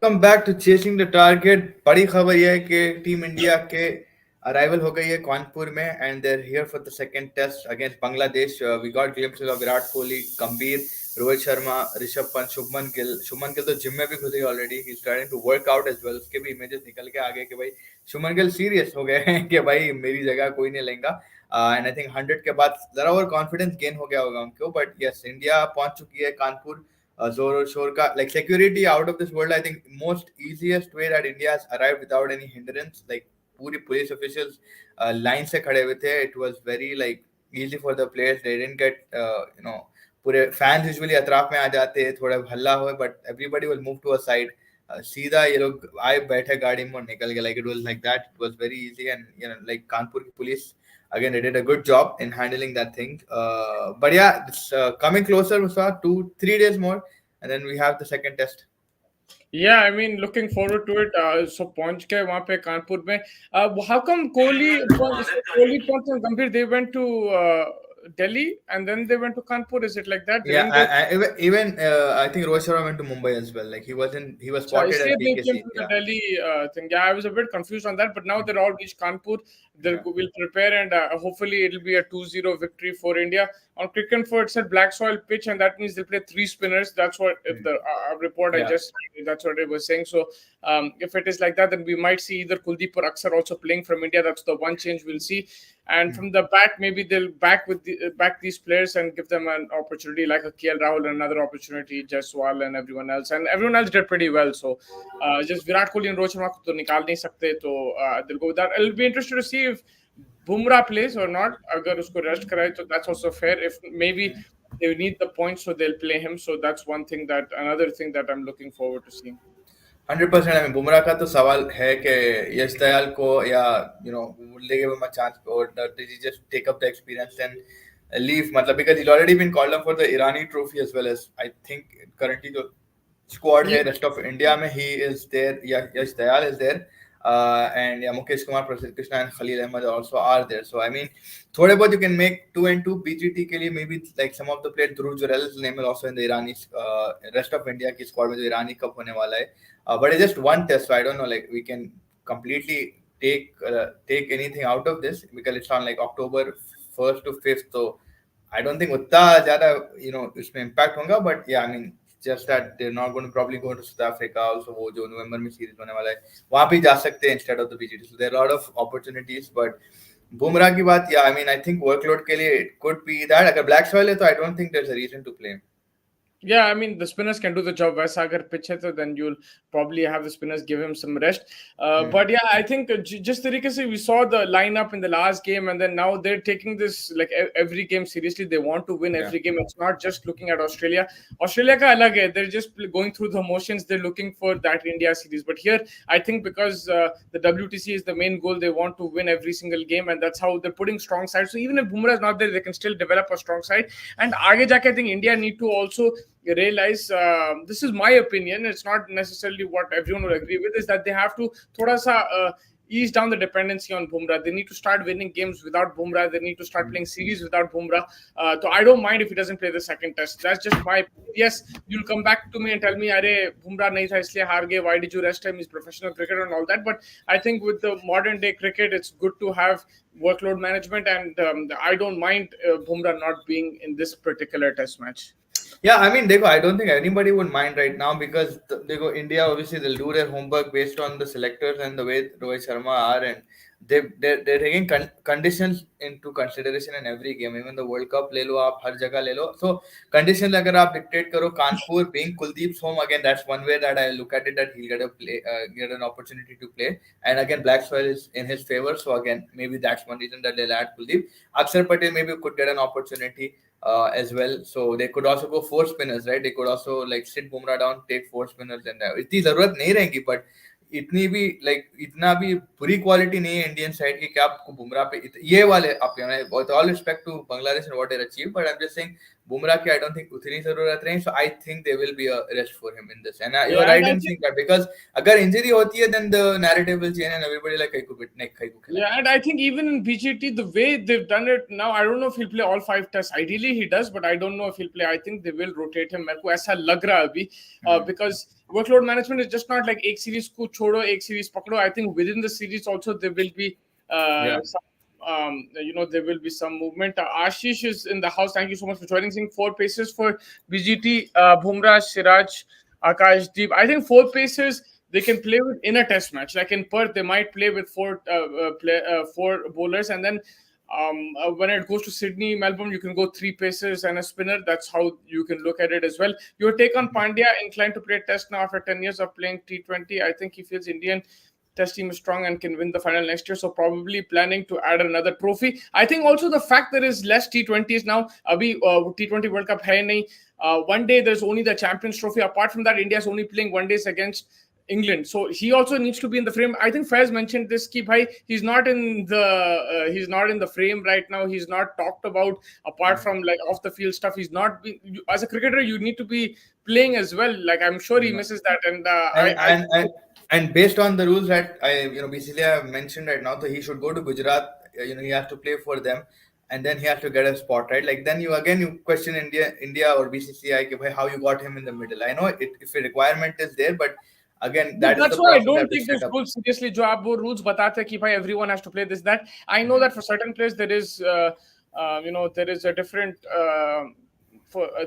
Welcome back to Chasing the Target. बड़ी खबर यह है कि टीम इंडिया के अराइवल हो गई है कानपुर में and they're here for the second test against Bangladesh. We got glimpses of Virat Kohli, Gambhir, Rohit Sharma, Rishabh Pant, Shubman Gill तो जिम में भी घुस गई already. He is starting to work out as well. उसके भी इमेजेस निकल के आ गए कि भाई शुभमन गिल सीरियस हो गए हैं कि भाई मेरी जगह कोई नहीं लेगा. एंड आई थिंक 100 के बाद जरा और कॉन्फिडेंस गेन हो गया होगा उनको. बट यस, इंडिया पहुंच चुकी है कानपुर. जोर और शोर का like security out of this world. I think most easiest way that India has arrived without any hindrance. Like पूरी police officials line से खड़े हुए थे. It was very like easy for the players. They didn't get पूरे fans usually अतराफ में आ जाते हैं, थोड़ा हल्ला हो, but everybody will move to a side. सीधा ये लोग आए, बैठे गाड़ी में और निकल गए. Like it was like that. It was very easy. And like Kanpur की police, again, they did a good job in handling that thing. But yeah, it's coming closer. We saw 2-3 days more, and then we have the second test. Yeah, I mean, looking forward to it. So पहुंच गए वहाँ पे कानपुर में. How come Kohli, Pant and Gambhir, they went to Delhi and then they went to Kanpur? Is it like that? They Yeah, didn't go. even I think Rohit Sharma went to Mumbai as well. Like he was So spotted इसलिए at they came BKC. from the Yeah. Delhi thing. Yeah, I was a bit confused on that, but now they're all reached Kanpur. They Yeah. will prepare, and hopefully it'll be a 2-0 victory for India. On cricket, for it's a black soil pitch, and that means they'll play 3 spinners. That's what the report I Yeah. just that's what it was saying. So if it is like that, then we might see either Kuldeep or Aksar also playing from India. That's the one change we'll see. And from the bat, maybe they'll back these players and give them an opportunity like a KL Rahul, another opportunity, Jaiswal and everyone else. And everyone else did pretty well. So just Virat Kohli and Rohit Sharma to nikal nahi sakte, so they'll go with that. It'll be interesting to see if Bumrah plays or not. Agar usko rest कराए, so that's also fair. If maybe they need the points, so they'll play him. So that's another thing that I'm looking forward to seeing. 100%. I mean, Bumrah का तो सवाल है कि यश दयाल को या will they give him a chance, or did he just take up the experience and leave? मतलब because he's already been called up for the Irani trophy as well as I think currently the squad Yeah. है rest of India में. He is there. Yeah, Yash Dayal is there. And yeah, Mukesh Kumar, Prasidh Krishna and Khalil Ahmed also are there. So I mean, थोड़े बहुत you can make 2-2 BGT के लिए. Maybe like some of the players, Dhruv Jurel's name is also in the Irani rest of India की squad में जो Irani Cup होने वाला है. But it's just one test, so I don't know. Like we can completely take anything out of this because it's on like October 1st to 5th. So I don't think उतना ज़्यादा इसमें impact होगा. But yeah, I mean, just that they're not going to probably go to South Africa also. वो जो नवंबर में series होने वाला है वहाँ भी जा सकते हैं instead of the BGT. So there are a lot of opportunities. But Bumrah की बात, yeah, I mean, I think workload के लिए it could be that. अगर black soil है तो I don't think there's a reason to play him. Yeah, I mean, the spinners can do the job. वैसा अगर pitch है तो then you'll probably have the spinners give him some rest. But yeah, I think just तरीके से we saw the lineup in the last game, and then now they're taking this like every game seriously. They want to win every game. It's not just looking at Australia. Australia का अलग है. They're just going through the motions. They're looking for that India series. But here, I think because the WTC is the main goal, they want to win every single game, and that's how they're putting strong sides. So even if Bumrah is not there, they can still develop a strong side. And आगे जाके I think India need to also realize, this is my opinion, it's not necessarily what everyone will agree with, is that they have to thoda sa ease down the dependency on Bumrah. They need to start winning games without Bumrah. They need to start playing series without Bumrah. So I don't mind if he doesn't play the second test. That's just my opinion. Yes, you'll come back to me and tell me, "Arey, Bumrah nahi tha isliye haar gaye. Why did you rest him? He's professional cricketer and all that." But I think with the modern day cricket, it's good to have workload management, and I don't mind Bumrah not being in this particular test match. Yeah, I mean, I don't think anybody would mind right now because India obviously they'll do their homework based on the selectors and the way Rohit Sharma are, and they're taking conditions into consideration in every game. Even the World Cup ले लो आप, हर जगह ले लो. So conditions अगर आप dictate करो, Kanpur being Kuldeep's home again, that's one way that I look at it, that he'll get an opportunity to play. And again, black soil is in his favor, so again maybe that's one reason that they'll add Kuldeep. Akshar Patel maybe could get an opportunity as well. So they could also go 4 spinners, right? They could also like sit Bumrah down, take 4 spinners, and इतनी जरूरत नहीं रहेगी. But इतनी भी इतना भी बुरी quality नहीं है इंडियन साइड की कि आपको बुमराह पे ये वाले आप with all respect to Bangladesh and what they achieved, but I'm just saying Bumrah ki I don't think उतनी जरूरत रही, so I think there will be a rest for him in this. And you are Yeah, and right I in think saying that, because अगर injury होती है then the narrative will change and everybody like कहीं को नहीं कहीं को खिलाएंगे. yeah, and I think even in BGT, the way they've done it now, I don't know if he'll play all 5 tests. Ideally, he does, but I don't know if he'll play. I think they will rotate him. मेरे को ऐसा लग रहा है अभी, because workload management is just not like एक series को छोड़ो, एक series पकड़ो. I think within the series also there will be Yeah. some, there will be some movement. Ashish is in the house. Thank you so much for joining. Saying 4 paces for BGT: Bumrah, Siraj, Akashdeep. I think 4 pacers they can play with in a test match. Like in Perth, they might play with four bowlers, and then when it goes to Sydney, Melbourne, you can go 3 pacers and a spinner. That's how you can look at it as well. Your take on Pandya, inclined to play test now after 10 years of playing T20. I think he feels Indian test team is strong and can win the final next year. So probably planning to add another trophy. I think also the fact there is less T20s now. Abhi T20 World Cup hai nahi. One day there's only the Champions Trophy. Apart from that, India's only playing one days against England. So he also needs to be in the frame. I think Faiz mentioned this. Ki bhai, he's not in the frame right now. He's not talked about apart from like off the field stuff. He's not as a cricketer. You need to be playing as well. Like I'm sure he misses that. And and and and, and based on the rules that basically I have mentioned right now, so he should go to Gujarat. He has to play for them, and then he has to get a spot, right? Like then you question India or BCCI कि भाई how you got him in the middle. I know if a requirement is there, but again No, that is that's the why I process they don't have to take set those up. rules seriously. जो आप वो rules बताते हैं कि भाई everyone has to play this that. I know that for certain players there is there is a different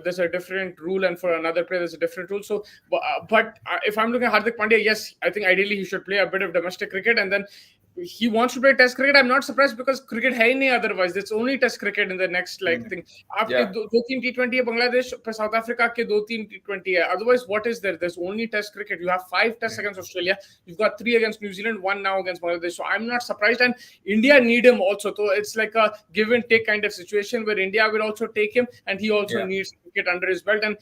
there's a different rule, and for another player there's a different rule. So, but if I'm looking at Hardik Pandya, yes, I think ideally he should play a bit of domestic cricket, and then he wants to play test cricket. I'm not surprised because cricket है ही नहीं otherwise. It's only test cricket in the next like thing. आपके Yeah. दो तीन T20 है बांग्लादेश पर South Africa के 2-3 T20 है. Otherwise, what is there? There's only test cricket. You have 5 tests against Australia. You've got 3 against New Zealand, 1 now against Bangladesh. So I'm not surprised. And India need him also. So it's like a give and take kind of situation where India will also take him, and he also Yeah. needs cricket under his belt. And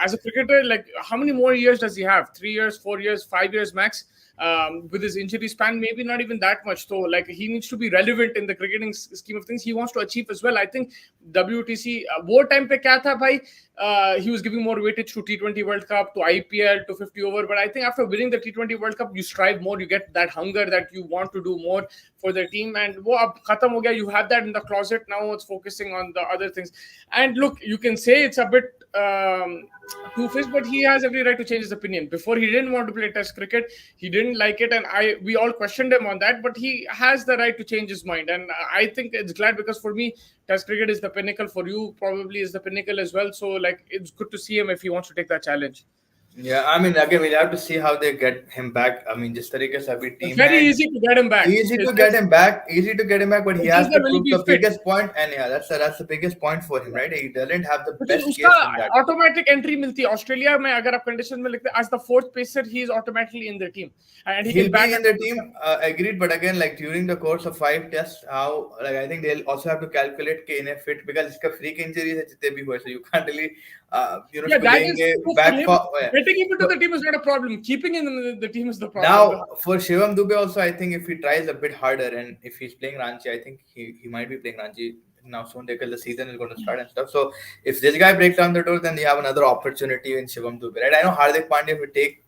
as a cricketer, like how many more years does he have? 3 years, 4 years, 5 years max? With his injury span, maybe not even that much. So, like, he needs to be relevant in the cricketing scheme of things. He wants to achieve as well. I think WTC, war time pe kya tha, bhai? He was giving more weightage to T20 World Cup, to IPL, to 50 over. But I think after winning the T20 World Cup, you strive more. You get that hunger that you want to do more for the team. And wo ab khatam ho gaya. You have that in the closet. Now it's focusing on the other things. And look, you can say it's a bit two-faced, but he has every right to change his opinion. Before he didn't want to play Test cricket, he didn't like it, and we all questioned him on that. But he has the right to change his mind, and I think it's glad because for me, Test cricket is the pinnacle. For you, probably is the pinnacle as well. So like, it's good to see him if he wants to take that challenge. Yeah, I mean, again, we'll have to see how they get him back. I mean, जिस तरीके से अभी It's team very है, easy to get him back. easy to get him back, but he It's has just to that will he prove be the fit? biggest point, and yeah, that's the biggest point for him, right? He doesn't have the Because best उसका case in that. automatic entry मिलती है. Australia में अगर आप condition में लिखते हैं as the 4th pacer, he is automatically in the team, and he He'll can bat. be in the team, agreed. But again, like during the course of 5 tests, how like I think they'll also have to calculate के इन्हें fit because इसका freak injuries है जितने भी हुए, so you can't really Yeah, इसको that is लेंगे true for back him. for. Getting him into the team is not a problem. Keeping him in the team is the problem. Now for Shivam Dube also, I think if he tries a bit harder and if he's playing Ranchi, I think he might be playing Ranchi now soon because the season is going to start and stuff. So if this guy breaks down the door, then you have another opportunity in Shivam Dube, right? I know Hardik Pandya, if you take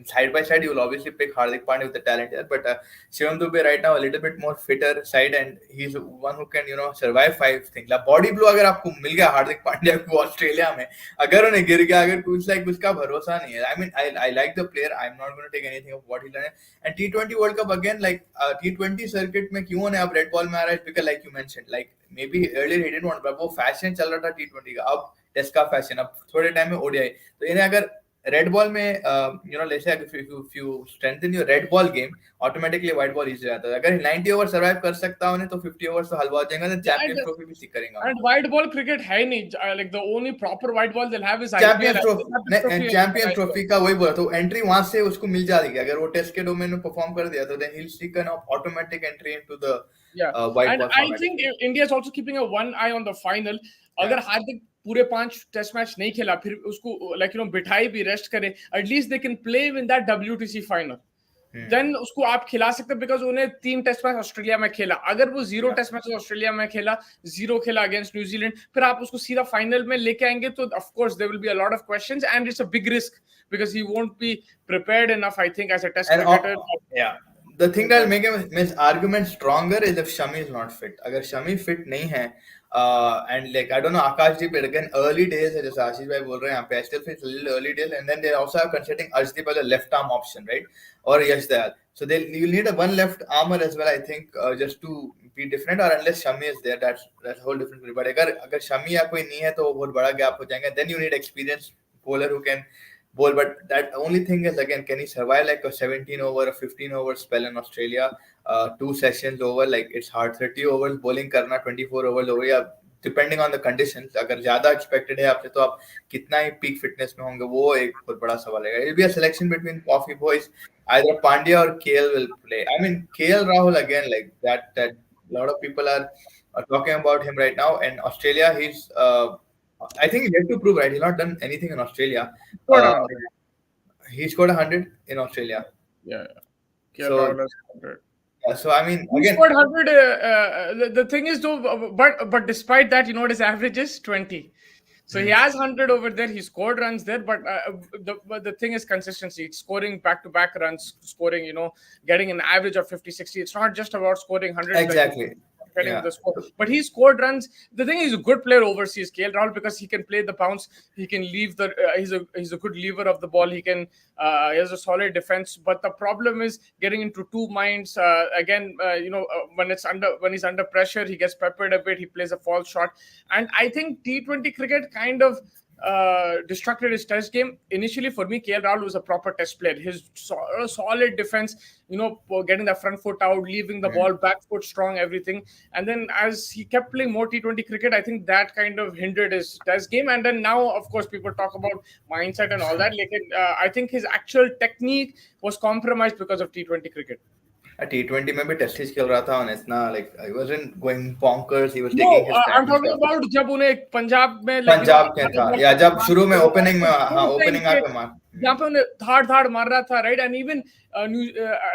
side by side, you will obviously pick Hardik Pandya with the talent here, but Shivam Dube right now a little bit more fitter side, and he's one who can survive 5 things. Like body blow अगर आपको मिल गया हार्दिक पांड्या को Australia में, अगर उन्हें गिर गया, अगर कुछ like उसका भरोसा नहीं है. I mean, I like the player. I'm not going to take anything of what he done. And T20 World Cup again, like T20 circuit में क्यों उन्हें अब रेड बॉल में आ रहा है? Because like you mentioned, like maybe earlier he didn't want, but वो fashion चल रहा था T20 का, अब टेस्ट का फैशन, अब थोड़े टाइम में ODI. तो इन्हें अगर रेड बॉल में let's say if you strengthen your red ball game, automatically white ball easy जाता है. अगर 90 ओवर सर्वाइव कर सकता उन्हें तो 50 ओवर्स तो हलवा हो जाएगा, तो चैंपियंस ट्रॉफी भी सीख करेंगे. And white ball cricket है नहीं. Like the only proper white ball they'll have is champions IPL. Champions trophy का वही बोला, तो एंट्री वहां से उसको मिल जाएगी. अगर वो टेस्ट के डोमेन में परफॉर्म कर दिया तो then he'll seek an automatic entry into the white and ball I format. think India is also keeping a one eye on the final. अगर हार्दिक पूरे 5 टेस्ट मैच नहीं खेला, फिर उसको बिठाई भी रेस्ट करे, at least they can play in that WTC final. Then उसको आप खिला सकते हैं, बिकॉज उन्हें 3 टेस्ट मैच ऑस्ट्रेलिया में खेला. अगर वो 0 टेस्ट मैच ऑस्ट्रेलिया में खेला, 0 खेला अगेंस्ट न्यूजीलैंड, फिर आप उसको सीधा फाइनल में लेके आएंगे, तो of course there will be a lot of questions and it's a big risk because he won't be prepared enough, I think, as a test And cricketer. yeah, the thing that will make his argument stronger is if Shami is not fit. अगर Shami fit नहीं है, and like I don't know, Akashdeep, but again early days है, जैसे आशीष भाई बोल रहे हैं यहाँ पे, I still feel it's a little early days, and then they also are considering Arshdeep as a left arm option, right? Or Yash Dayal. So they you need a one left armer as well, I think, just to be different. Or unless Shami is there, that's a whole different thing. But अगर Shami या कोई नहीं है तो बहुत बड़ा gap हो जाएगा. Then you need experienced bowler who can bowl. But that only thing is, again, can he survive like a 17 over, a 15 over spell in Australia? 2 sessions over, like it's hard. 30 overs bowling करना, 24 overs over, या depending on the conditions. अगर ज्यादा expected है आपसे तो आप कितना ही peak fitness में होंगे, वो एक बहुत बड़ा सवाल है. It be a selection between coffee boys. Either Pandya or KL will play. I mean, KL Rahul again, like that a lot of people are talking about him right now. And Australia, he's I think he's yet to prove, right? He's not done anything in Australia. Scored Uh, 100. he scored 100 in Australia. Yeah. KL So Rahul has 100. yeah, so I mean, He again, scored 100. The thing is, though, but despite that, you know what his average is? 20. So he has 100 over there. He scored runs there, but the thing is consistency. It's scoring back-to-back runs, scoring, getting an average of 50, 60. It's not just about scoring 100. exactly. Getting Yeah. the score, but he scored runs. The thing is, he's a good player overseas, KL Rahul, because he can play the bounce. He can leave the. He's a good lever of the ball. He has a solid defense. But the problem is getting into two minds. Again, when he's under pressure, he gets peppered a bit. He plays a false shot, and I think T20 cricket kind of distracted his test game. Initially, for me, KL Rahul was a proper test player. His solid defense, getting the front foot out, leaving the ball back foot strong, everything. And then as he kept playing more T20 cricket, I think that kind of hindered his test game. And then now, of course, people talk about mindset and all that. Like, I think his actual technique was compromised because of T20 cricket. T20 में भी test खेल रहा था, और इतना like he wasn't going bonkers. He was No, taking his time. I'm talking about जब उन्हें पंजाब में पंजाब में था, या जब शुरू में ओपनिंग में, हाँ, ओपनिंग आके मार, जहाँ पे उन्हें धाड़ मार रहा था, right? And even I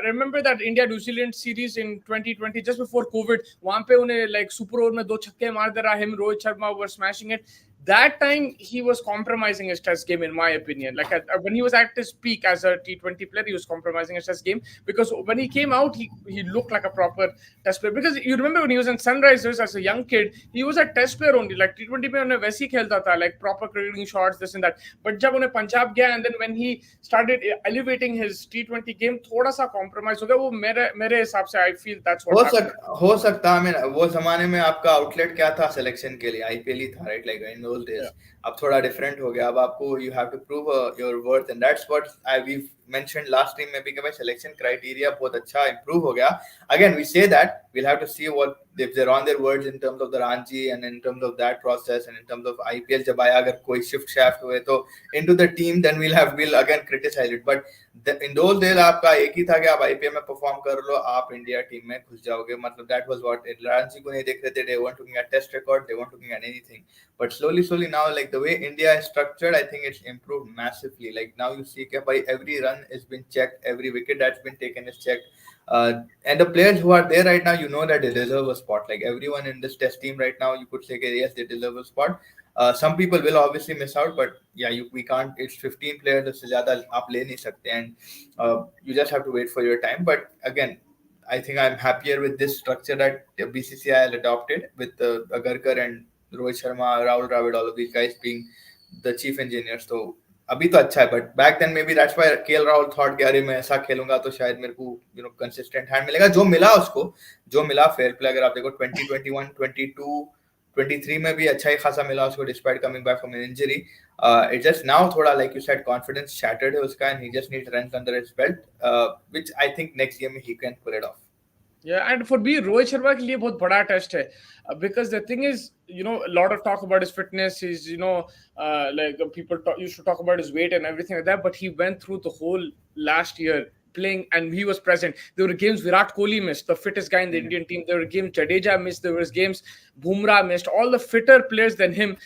remember that India New Zealand series in 2020, just before COVID, वहाँ पे उन्हें like super over में 2 छक्के मार दे रहा, him, Rohit Sharma were smashing it. That time he was compromising his test game, in my opinion. Like when he was at his peak as a T20 player, he was compromising his test game, because when he came out, he looked like a proper test player. Because you remember when he was in Sunrisers as a young kid, he was a test player only. Like T20 में उन्हें वैसे ही खेलता था, like proper cricketing shots, this and that. But जब उन्हें पंजाब गया, and then when he started elevating his T20 game, थोड़ा सा compromise हो गया. वो मेरे हिसाब से I feel that's what happened. हो सकता है. वो जमाने में आपका आउटलेट क्या था सिलेक्शन के लिए? IPL ही था, right? Like in those days. अब थोड़ा डिफरेंट हो गया. अब आपको you have to prove your worth, and that's what we've mentioned last stream में भी, कि भाई सिलेक्शन क्राइटेरिया बहुत अच्छा improve हो गया. Again, we say that we'll have to see what if they're on their words in terms of the Ranji and in terms of that process and in terms of IPL. जब आया, अगर कोई shift shaft हुए तो into the team, then we'll again criticize it. But in those days आपका एक ही था कि आप IPL में perform कर लो, आप इंडिया टीम में घुस जाओगे. मतलब that was what Ranji को नहीं देख रहे थे. They weren't looking at test record, they weren't looking at anything. But slowly now, like the way India is structured, I think it's improved massively. Like now you see that by every run has been checked, every wicket that's been taken is checked. And the players who are there right now, you know that they deserve a spot. Like everyone in this test team right now, you could say, yes, they deserve a spot. Some people will obviously miss out, but yeah, we can't. It's 15 players. उससे ज़्यादा आप ले नहीं सकते, and you just have to wait for your time. But again, I think I'm happier with this structure that BCCI has adopted, with Agarkar and Rohit Sharma, Rahul Dravid, all of these guys being the chief engineers. तो अभी तो अच्छा है, but back then maybe that's why KL Rahul thought कि अरे मैं ऐसा खेलूंगा तो शायद मेरे को consistent hand मिलेगा. जो मिला उसको, जो मिला fair play. अगर आप देखो 2021, 22, 23 में भी अच्छा ही खासा मिला उसको, despite coming back from an injury. It's just now थोड़ा, like you said, confidence shattered है उसका, and he just needs runs under his belt, which I think next year he can pull it off. Yeah, and for me, Rohit Sharma के लिए बहुत बड़ा test है, because the thing is, a lot of talk about his fitness. He's, like people used to talk about his weight and everything like that, but he went through the whole last year playing, and he was present. There were games Virat Kohli missed, the fittest guy in the Indian team. There were games Jadeja missed. There was games Bumrah missed. All the fitter players than him,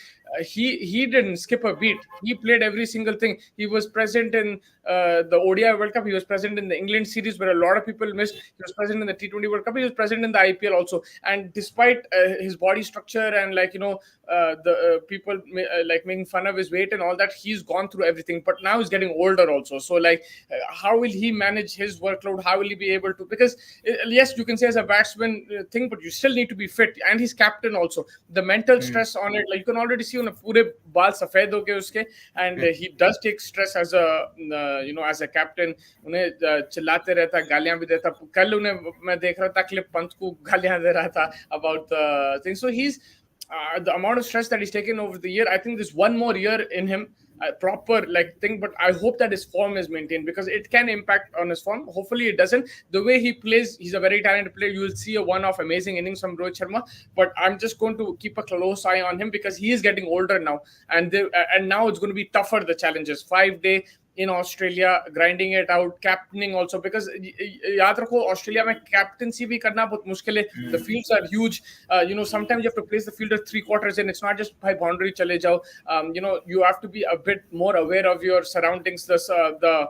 he didn't skip a beat. He played every single thing. He was present in the ODI World Cup. He was present in the England series where a lot of people missed. He was present in the T20 World Cup. He was present in the IPL also. And despite his body structure and the people like making fun of his weight and all that, he's gone through everything. But now he's getting older also. So how will he manage his workload? How will he be able to? Because yes, you can say as a batsman thing, but you still need to be fit. And he's captain also. The mental stress on it, like you can already see on पूरे बाल सफेद हो गए उसके, and he does take stress as a as a captain. उन्हें चिल्लाते रहता, गालियां भी देता. कल उन्हें मैं देख रहा था क्लिप, पंत को गालियां दे रहा था about the thing. So he's the amount of stress that he's taken over the year. I think there's one more year in him, proper like thing, but I hope that his form is maintained because it can impact on his form. Hopefully it doesn't. The way he plays, he's a very talented player. You will see a one-off amazing innings from Rohit Sharma, but I'm just going to keep a close eye on him because he is getting older now, and now it's going to be tougher, the challenges. 5 day in Australia, grinding it out, captaining also, because याद रखो Australia में captaincy भी करना बहुत मुश्किल है. The fields are huge. Sometimes you have to place the fielder 3 quarters in. It's not just by boundary chale jao. You have to be a bit more aware of your surroundings. The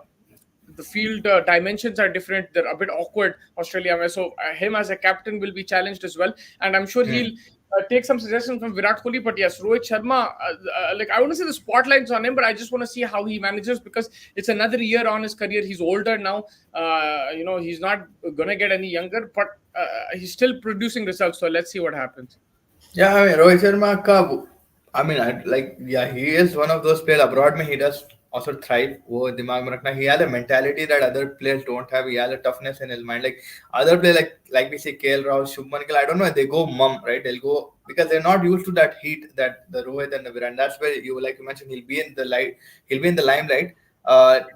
field dimensions are different. They're a bit awkward, Australia mein. So him as a captain will be challenged as well, and I'm sure he'll take some suggestions from Virat Kohli. But yes, Rohit Sharma, I want to say the spotlight's on him, but I just want to see how he manages because it's another year on his career. He's older now. He's not gonna get any younger, but he's still producing results. So let's see what happens. Yeah, I mean, Rohit Sharma ka, I mean, yeah, he is one of those players abroad. Mein, he does also thrive. वो दिमाग में रखना. He has a mentality that other players don't have. He has a toughness in his mind. Like other players, like we say, KL Rahul, Shubman Gill, I don't know. They go mum, right? They'll go because they're not used to that heat that the Rohit and the Virat. That's where like you mentioned, he'll be in the light. He'll be in the limelight.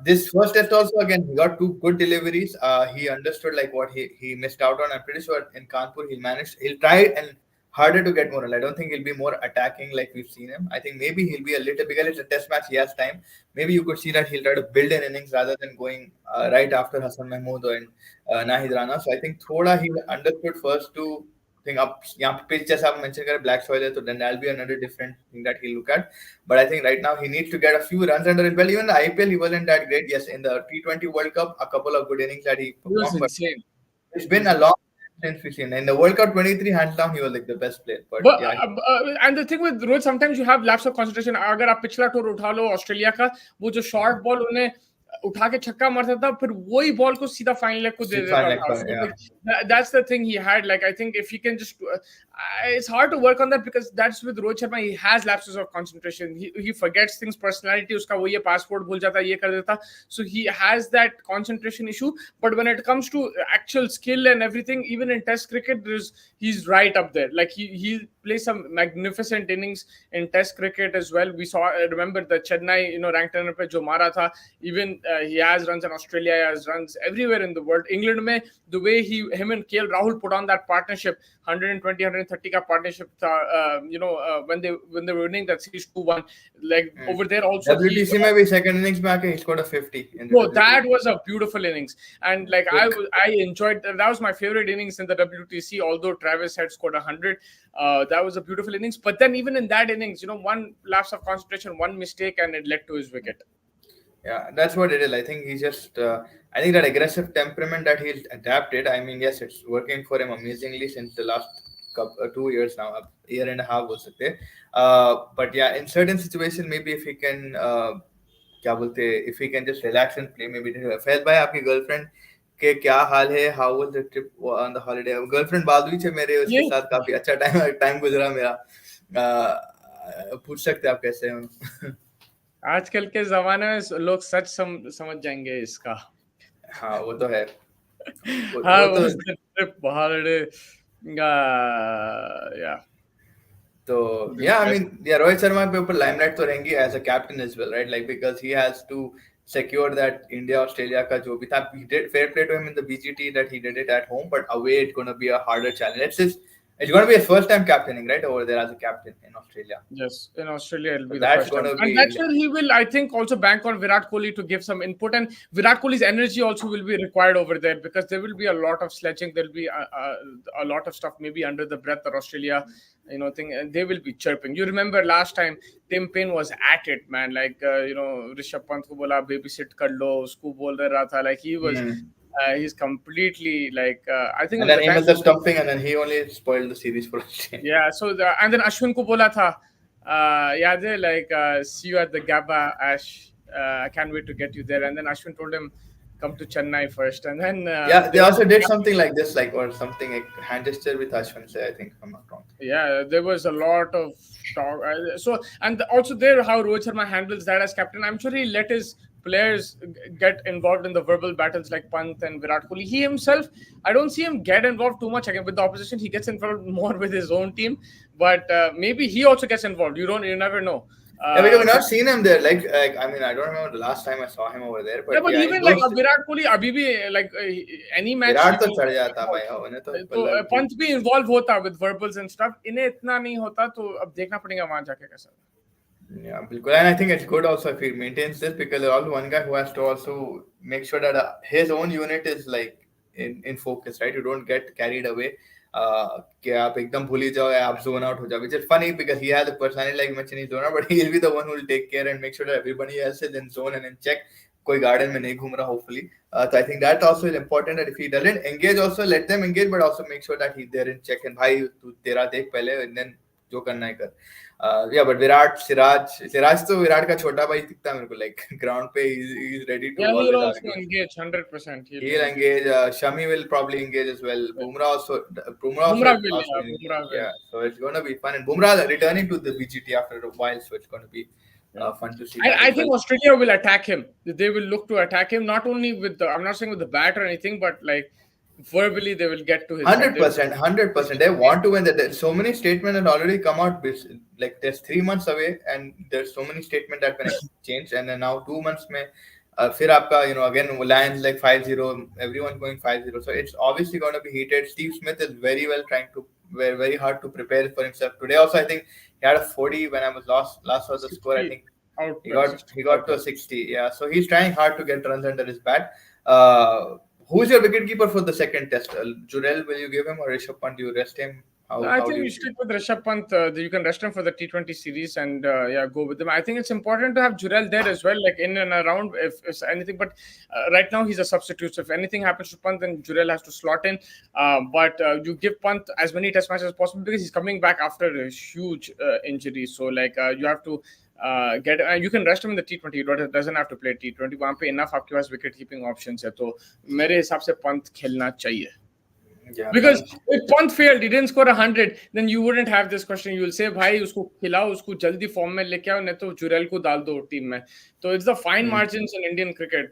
This first test also again he got two good deliveries. He understood like what he missed out on. I'm pretty sure in Kanpur he'll try and harder to get more. I don't think he'll be more attacking like we've seen him. I think maybe he'll be a little because it's a test match. He has time. Maybe you could see that he'll try to build an innings rather than going right after Hassan Mahmood and Nahid Rana. So I think thoda he understood first to think up. यहाँ पे pitch जैसा आप mention करें black soil है, तो then that'll be another different thing that he'll look at. But I think right now he needs to get a few runs under his belt. Even the IPL he wasn't that great. Yes, in the T20 World Cup a couple of good innings that he He was performed, but insane. it's been a long since we've seen. In the World Cup 23, hands down, he was like the best player. But But yeah, and the thing with Rohit, sometimes you have lapse of concentration. अगर आप पिछला tour उठा लो Australia का, वो जो short ball उन्हें उठा के छक्का मारता था, फिर वही बॉल को सीधा फाइनल लेग को दे देता like, था. So, yeah. that's the thing he had. Like I think if he can just, it's hard to work on that because that's with Rohit Sharma. He has lapses of concentration. He forgets things. Personality उसका वो ये passport भूल जाता, ये कर देता. So he has that concentration issue. But when it comes to actual skill and everything, even in Test cricket, he's right up there. Like he plays some magnificent innings in Test cricket as well. We saw, remember the Chennai, ranked runner पे जो मारा था. Even he has runs in Australia, he has runs everywhere in the world. England में the way him and KL Rahul put on that partnership, 120, 130 का partnership था, when they were winning that series 2-1, like over there also. WTC में भी second innings में आके he scored a 50. No, that was a beautiful innings, and like I enjoyed that. Was my favorite innings in the WTC. Although Travis had scored 100, that was a beautiful innings. But then even in that innings, one lapse of concentration, one mistake, and it led to his wicket. Yeah, that's what it is. I think he's just. I think that aggressive temperament that he's adapted. I mean, yes, it's working for him amazingly since the last 2 years now, a year and a half was it. But yeah, in certain situations, maybe if he can, क्या बोलते, if he can just relax and play, maybe. Faiz भाई आपकी girlfriend के क्या हाल है? How was the trip on the holiday? Girlfriend Balvi से मेरे उसके साथ काफी अच्छा टाइम गुजरा मेरा. पूछ सकते हैं आप कैसे हैं? आजकल के जमाने में लोग सच समझ जाएंगे इसका. हाँ वो तो है. How was the trip holiday? Yeah. So yeah, I mean, yeah, Rohit Sharma पे ऊपर limelight तो रहेंगी as a captain as well, right? Like because he has to secure that India Australia का जो भी था. He did fair play to him in the BGT that he did it at home, but away it's gonna be a harder challenge. Let's just It's going to be his first time captaining, right, over there as a captain in Australia. Yes, in Australia it'll So be the that's first going time, to and be that's where he will, I think, also bank on Virat Kohli to give some input, and Virat Kohli's energy also will be required over there because there will be a lot of sledging, there'll be a lot of stuff maybe under the breath or Australia, thing, and they will be chirping. You remember last time Tim Payne was at it, man, like Rishabh Pant ko bola babysit kar lo, usko bol raha tha, like he was. Hmm. He's completely like I think it And was then the he time. must have stumping, and then he only spoiled the series for Australia. Yeah, so and then Ashwin ko bola tha, yaad hai, like see you at the Gabba, Ash. I can't wait to get you there. And then Ashwin told him, come to Chennai first. And then Yeah, they there was also did something like this, like or something like hand gesture with Ashwin. Say, I think if I'm not wrong. yeah, there was a lot of talk. So and also there how Rohit Sharma handles that as captain. I'm sure he let his players get involved in the verbal battles like Pant and Virat Kohli. He himself, I don't see him get involved too much again with the opposition. He gets involved more with his own team, but maybe he also gets involved. You never know. Yeah, because we've But not seen him there. Like I mean, I don't remember the last time I saw him over there, yeah, but but yeah, in even like those Virat Kohli, अभी भी like any match he Virat तो will चढ़ get जाता involved. भाई, हाँ, उन्हें तो तो मतलब कि पंच भी इन्वॉल्व होता with verbals and stuff. इन्हें इतना नहीं होता तो अब देखना पड़ेगा वहां जाके कैसा. yeah, बिल्कुल. And I think it's good also if he maintains this because there's also one guy who has to also make sure that his own unit is like in focus, right? You don't get carried away. कि आप एकदम भूल ही जाओ या आप zone out हो जाओ, which is funny because he has a personality like mentioned he's zone out, but he will be the one who will take care and make sure that everybody else is in zone and in check. कोई garden में नहीं घूम रहा hopefully. So I think that also is important that if he doesn't engage also let them engage but also make sure that he's there in check and भाई तू तेरा देख पहले and then जो करना है कर. Yeah, but Virat, Siraj तो विराट का छोटा भाई दिखता है मेरे को, like ground पे he's ready to Yeah, he'll always also argue. engage 100%. He'll be He'll engaged. engage. Shami will probably engage as well. Bumrah will, Also, yeah, Bumrah will. yeah. So it's gonna be fun. And Bumrah returning to the BGT after a while, so it's gonna be Yeah. fun to see And that I as well. think Australia will attack him. They will look to attack him, not only with the, I'm not saying with the bat or anything, but like verbally they will get to his head. Hundred They'll percent, hundred push percent. his They game. want to win. That there's so many statements have already come out. Like there's 3 months away, and there's so many statements that been exchanged, and then now 2 months में फिर आपका again Lions like 5-0, everyone going 5-0. So it's obviously going to be heated. Steve Smith is very well trying to very hard to prepare for himself today. Also, I think he had a 40 when I was last saw the score. I 60 think out, he 65 got to a out. 60. Yeah, so he's trying hard to get runs under his bat. Uh, who's your wicketkeeper for the second test? Jurel, will you give him or Rishabh Pant? Do you rest him? No, How I how do think you you feel? stick with Rishabh Pant. You can rest him for the T20 series and yeah, go with him. I think it's important to have Jurel there as well, like in and around if anything. But right now he's a substitute. So if anything happens to Pant, then Jurel has to slot in. But you give Pant as many test matches as possible because he's coming back after a huge injury. So like you have to get you can rest him in the T20. You doesn't have to play T20. वहाँ पे enough आपके पास wicket keeping options है. तो मेरे हिसाब से Pant खेलना चाहिए. Yeah, Because Pant. if Pant failed, he didn't score 100, then you wouldn't have this question. You will say, भाई उसको खिलाओ, उसको जल्दी फॉर्म में लेके आओ, नहीं तो जुरेल को डाल दो टीम में. So it's the fine Hmm. margins in Indian cricket.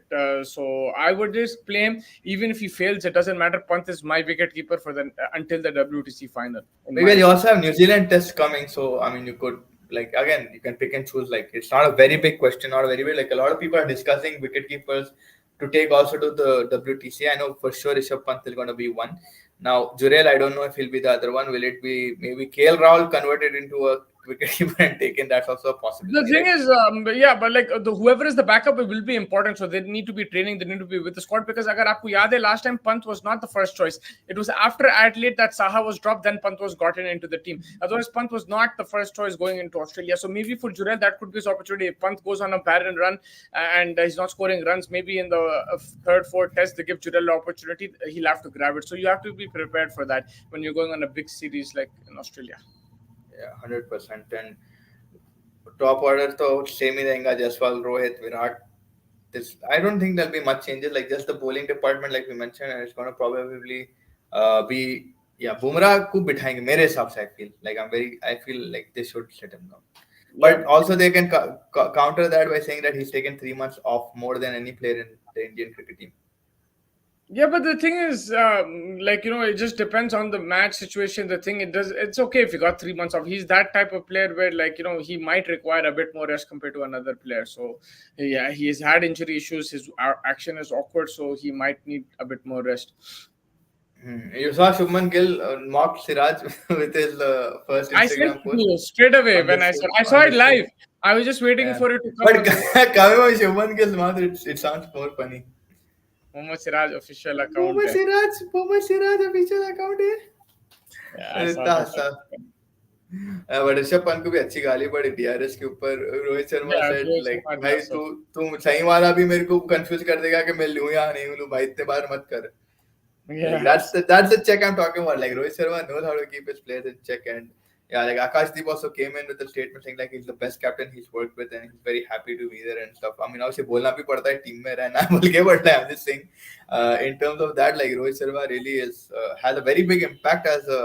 So I would just play him, even if he fails, it doesn't matter. Pant is my wicket keeper for the until the WTC final, in my Because you opinion. also have New Zealand test coming, so I mean, you could like again, you can pick and choose. Like it's not a very big question, not a very big. Like a lot of people are discussing wicket keepers to take also to the WTC. I know for sure Rishabh Pant is going to be one. Now Jurel, I don't know if he'll be the other one. Will it be maybe KL Rahul converted into a wicketkeeper and taken? That's also a The possibility, thing right? is, yeah, but like whoever is the backup, it will be important. So they need to be training. They need to be with the squad because agar आपको याद है, last time Pant was not the first choice. It was after Adelaide that Saha was dropped. Then Pant was gotten into the team. Otherwise, Pant was not the first choice going into Australia. So maybe for Jurel, that could be his opportunity. If Pant goes on a barren run and he's not scoring runs, maybe in the third, fourth test they give Jurel the opportunity, he'll have to grab it. So you have to be prepared for that when you're going on a big series like in Australia. Yeah, 100%. And top order तो same ही रहेगा. Jaiswal, Rohit, Virat. This I don't think there'll be much changes. Like just the bowling department, like we mentioned, and it's gonna probably be yeah. Bumrah को बिठाएंगे मेरे हिसाब से. I feel like they should let him down. Yeah. But also they can counter that by saying that he's taken 3 months off more than any player in the Indian cricket team. Yeah, but the thing is, like it just depends on the match situation. The thing it does, it's okay if he got 3 months off. He's that type of player where, like he might require a bit more rest compared to another player. So, yeah, he has had injury issues. His action is awkward, so he might need a bit more rest. You saw Shubman Gill mock Siraj with his first I sent Instagram it to post you straight away on the when stream. I saw On it the stream. live. I was just waiting Yeah. for it to come But on the coming from Shubman Gill's mouth, it sounds more funny. Mohammad Siraj official account. Mohammad Siraj official account है. Yeah, I saw इतना that. Hansa. But Rishabh Pant को भी अच्छी गाली पड़ी DRS के ऊपर. Rohit Sharma Yeah, said Rohit like Sharma, भाई yeah. So तू सही वाला भी मेरे को कंफ्यूज कर देगा कि मैं लूं या नहीं लूं भाई इतने बार मत कर. Like yeah, that's the check I'm talking about. Like Rohit Sharma knows how to keep his players in check, and yeah, like Akashdeep also came in with a statement saying like he's the best captain he's worked with and he's very happy to be there and stuff. I mean, obviously बोलना भी पड़ता है team में रहना बोल के but I'm just saying, in terms of that, like Rohit Sharma really is has a very big impact as a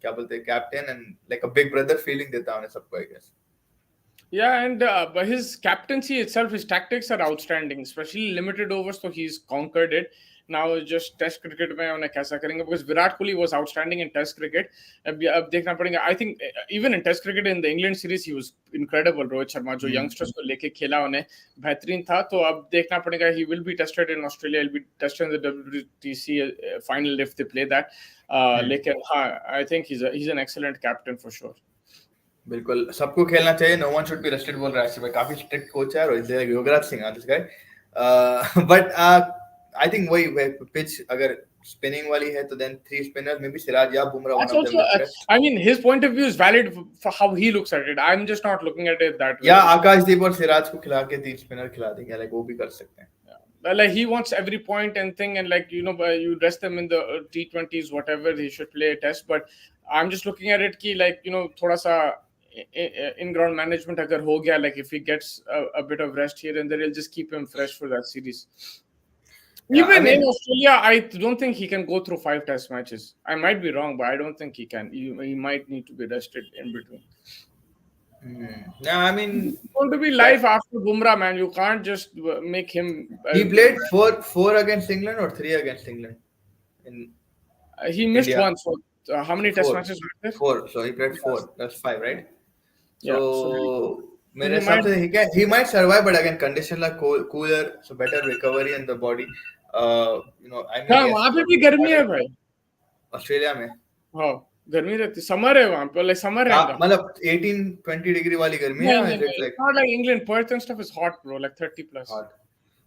क्या बोलते हैं captain and like a big brother feeling देता है उन्हें सबको I guess. yeah, and but his captaincy itself, his tactics are outstanding, especially limited overs. So he's conquered it. Now it's just Test cricket में उन्हें कैसा करेंगे because Virat Kohli was outstanding in Test cricket. अब देखना पड़ेगा. I think even in Test cricket in the England series he was incredible. Rohit Sharma जो youngsters को लेके खेला उन्हें बेहतरीन था. तो अब देखना पड़ेगा. He will be tested in Australia. He'll be tested in the WTC final if they play that. लेकिन हाँ, I think he's an excellent captain for sure. बिल्कुल सबको खेलना चाहिए. No one should be rested बोल रहा है भाई. काफी स्ट्रिक्ट कोच है और Yograj Singh this guy. But I think वही पिच अगर स्पिनिंग वाली है तो देन थ्री स्पिनर्स में भी सिराज या Bumrah one That's of also, them left है. I mean, his point of view is valid for how he looks at it. I'm just not looking at it that way. या आकाशदीप और सिराज को खिला के तीन स्पिनर खिला देंगे लाइक वो भी कर सकते हैं. Like he wants every point and thing, and like you rest them in the T20s, whatever he should play a test. But I'm just looking at it, ki like thoda sa in ground management agar ho gaya, like if he gets a bit of rest here and there, he'll just keep him fresh for that series. Yeah, Even I mean, in Australia, I don't think he can go through 5 test matches. I might be wrong, but I don't think he can. He might need to be rested in between. yeah, I mean, It's going to be life after Bumrah, man. You can't just make him. he played four against England or three against England in He missed India. one. So how many test matches were there? Four. So he played four. Yes. That's five, right? Yeah. So मेरे he हिसाब might. से he might survive, but again condition like cooler, so better recovery in the body. I mean, हाँ, yes, वहाँ पे भी गर्मी है भाई. ऑस्ट्रेलिया में. हाँ, गर्मी रहती. समर है वहाँ पे. Like summer रहेगा. मतलब 18-20 डिग्री वाली गर्मी है. It's not like England. Perth and stuff is hot, bro. Like 30 plus. Hot.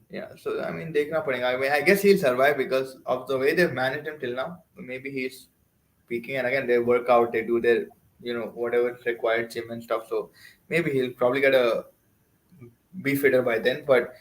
Yeah, so I mean, देखना पड़ेगा. I mean, I guess he'll survive because of the way they've managed him till now. Maybe he's peaking, and again they work out, they do their, whatever is required, gym and stuff. So maybe he'll probably get a be fitter by then. But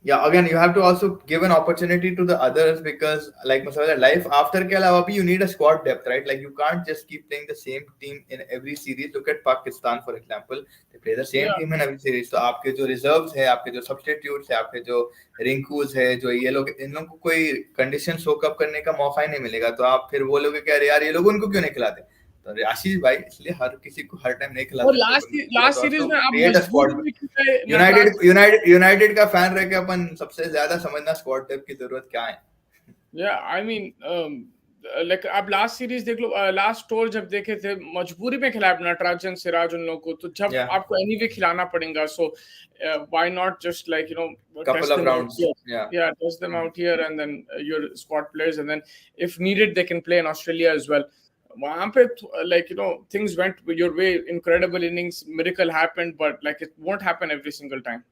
yeah, again, you have to also give an opportunity to the others because, like Masala, life after के अलावा भी you need a squad depth, right? Like you can't just keep playing the same team in every series. Look at Pakistan, for example. They play the same team in every series. तो आपके जो reserves है, आपके जो substitutes है, आपके जो रिंकूज है, जो ये लोग, इन लोगों को कोई कंडीशन सोकअप करने का मौका ही नहीं मिलेगा. तो आप फिर बोलोगे कि अरे यार ये लोग उनको क्यों नहीं खिलाते. तो आशीष भाई इसलिए हर किसी को हर टाइम नहीं खिला और सकते. लास्ट सीरीज में आप स्क्वाड. यूनाइटेड का फैन रह के अपन सबसे ज्यादा समझना स्क्वाड डेप्थ की जरूरत क्या है. या आई मीन लाइक आप लास्ट सीरीज देख लो. लास्ट टूर जब देखे थे मजबूरी में खिलाया नटराजन सिराज उन लोगों को. तो जब आपको एनीवे खिलाना पड़ेगा so why not just like couple of rounds. Test them out here and then your squad players and then if needed they can play in Australia as well. वहां पे like things went your way, incredible innings, miracle happened, but like it won't happen every single time.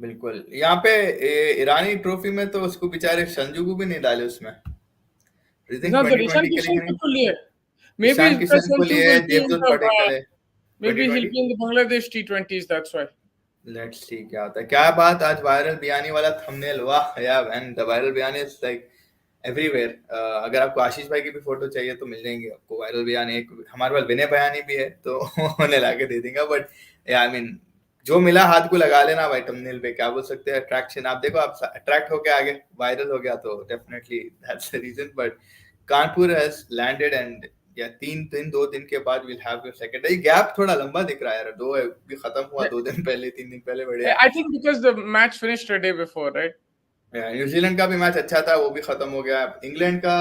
बिल्कुल. यहाँ पे ईरानी trophy में तो उसको बेचारे संजू को भी नहीं डाले उसमें. ईशान किशन को लिए maybe किशन को लिए देवदत्त पडिक्कल है. maybe he'll be in the Bangladesh T20s, that's why. Let's see क्या होता है. क्या बात आज वायरल बियानी वाला थंबनेल. वाह यार, and the viral Biyani is like everywhere. अगर आपको आशीष भाई की भी फोटो चाहिए तो मिल जाएंगे आपको. वायरल बयानी एक हमारे पास विनय बयानी भी है तो उन्हें लाके दे देंगे. बट आई मीन जो मिला हाथ को लगा लेना भाई थंबनेल पे. क्या बोल सकते हैं, अट्रैक्शन. आप देखो आप अट्रैक्ट होके आगे वायरल हो गया तो definitely that's the reason. But Kanpur has landed and या 2 दिन के बाद विल हैव योर सेकंड. ये गैप थोड़ा लंबा दिख रहा है यार. 2 भी खत्म हुआ 2 दिन पहले 3 दिन पहले. बढ़िया. I think because the match finished a day before, right? New Zealand का भी मैच अच्छा था, वो भी खत्म हो गया. इंग्लैंड का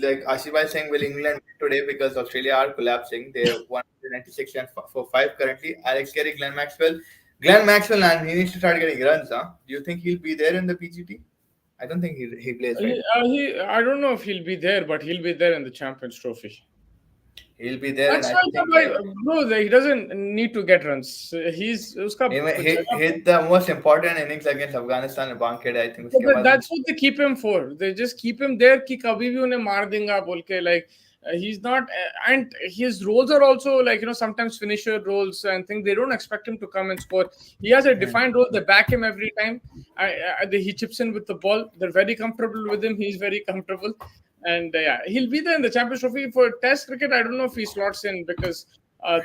लाइक आशिफ भाई saying will England today because Australia are collapsing. They 196 run for 5 currently. Alex Carey, Glenn Maxwell and he needs to start getting runs. Do you think he'll be there in the PGT? I don't think he plays, right? I don't know if he'll be there, but he'll be there in the Champions Trophy. He'll be there, and That's I why think bro, he doesn't need to get runs. He's uska he jagah. hit the most important innings against Afghanistan and Bank I think Yeah, उसके but बाद that's what they keep him for. They just keep him there कि कभी भी उन्हें मार देंगे बोल के, like he's not and his roles are also like, sometimes finisher roles and things. They don't expect him to come and score. He has a defined role. They back him every time. He chips in with the ball. They're very comfortable with him. He's very comfortable, and yeah, he'll be there in the Champions Trophy for Test cricket. I don't know if he slots in because